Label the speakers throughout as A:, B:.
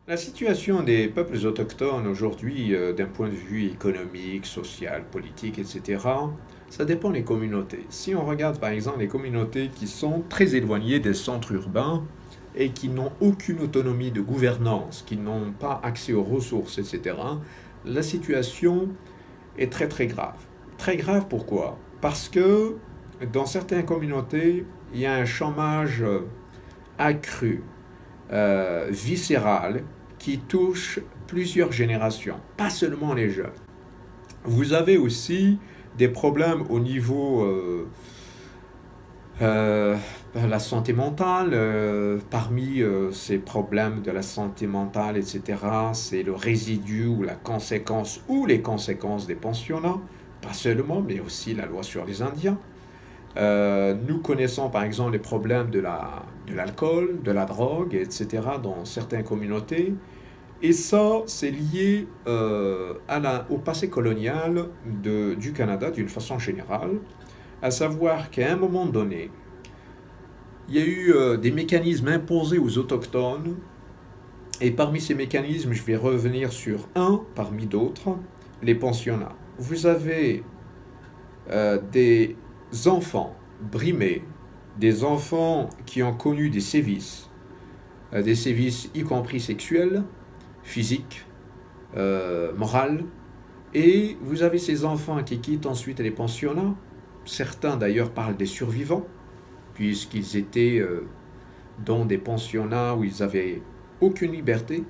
A: La situation des peuples autochtones aujourd'hui, d'un point de vue économique, social, politique, etc., ça dépend des communautés. Si on regarde par exemple les communautés qui sont très éloignées des centres urbains et qui n'ont aucune autonomie de gouvernance, qui n'ont pas accès aux ressources, etc., la situation est très très grave. Très grave pourquoi? Parce que dans certaines communautés, il y a un chômage accru, viscérale qui touche plusieurs générations, pas seulement les jeunes. Vous avez aussi des problèmes au niveau euh, la santé mentale. Parmi ces problèmes de la santé mentale, etc., c'est le résidu ou la conséquence ou les conséquences des pensionnats, pas seulement, mais aussi la loi sur les Indiens. Nous connaissons par exemple les problèmes de l'alcool, de la drogue, etc. dans certaines communautés. Et ça, c'est lié au passé colonial du Canada d'une façon générale, à savoir qu'à un moment donné, il y a eu des mécanismes imposés aux autochtones, et parmi ces mécanismes, je vais revenir sur un parmi d'autres, les pensionnats. Vous avez des enfants brimés, des enfants qui ont connu des sévices y compris sexuels, physiques, moraux, et vous avez ces enfants qui quittent ensuite les pensionnats. Certains d'ailleurs parlent des survivants, puisqu'ils étaient dans des pensionnats où ils avaient aucune liberté,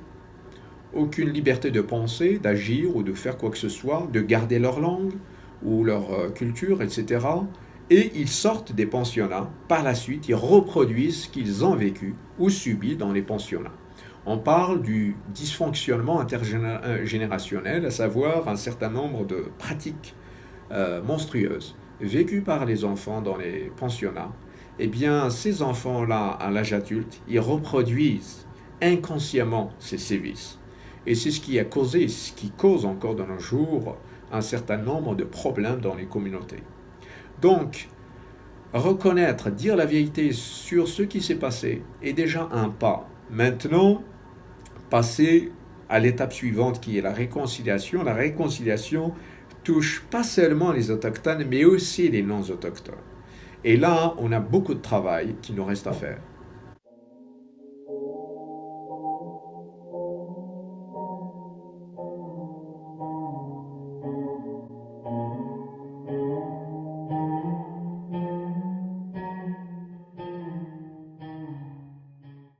A: aucune liberté de penser, d'agir ou de faire quoi que ce soit, de garder leur langue ou leur culture, etc. Et ils sortent des pensionnats, par la suite, ils reproduisent ce qu'ils ont vécu ou subi dans les pensionnats. On parle du dysfonctionnement intergénérationnel, à savoir un certain nombre de pratiques monstrueuses vécues par les enfants dans les pensionnats. Eh bien, ces enfants-là, à l'âge adulte, ils reproduisent inconsciemment ces sévices. Et c'est ce qui a causé, ce qui cause encore de nos jours un certain nombre de problèmes dans les communautés. Donc, reconnaître, dire la vérité sur ce qui s'est passé est déjà un pas. Maintenant, passer à l'étape suivante qui est la réconciliation. La réconciliation touche pas seulement les autochtones, mais aussi les non-autochtones. Et là, on a beaucoup de travail qui nous reste à faire.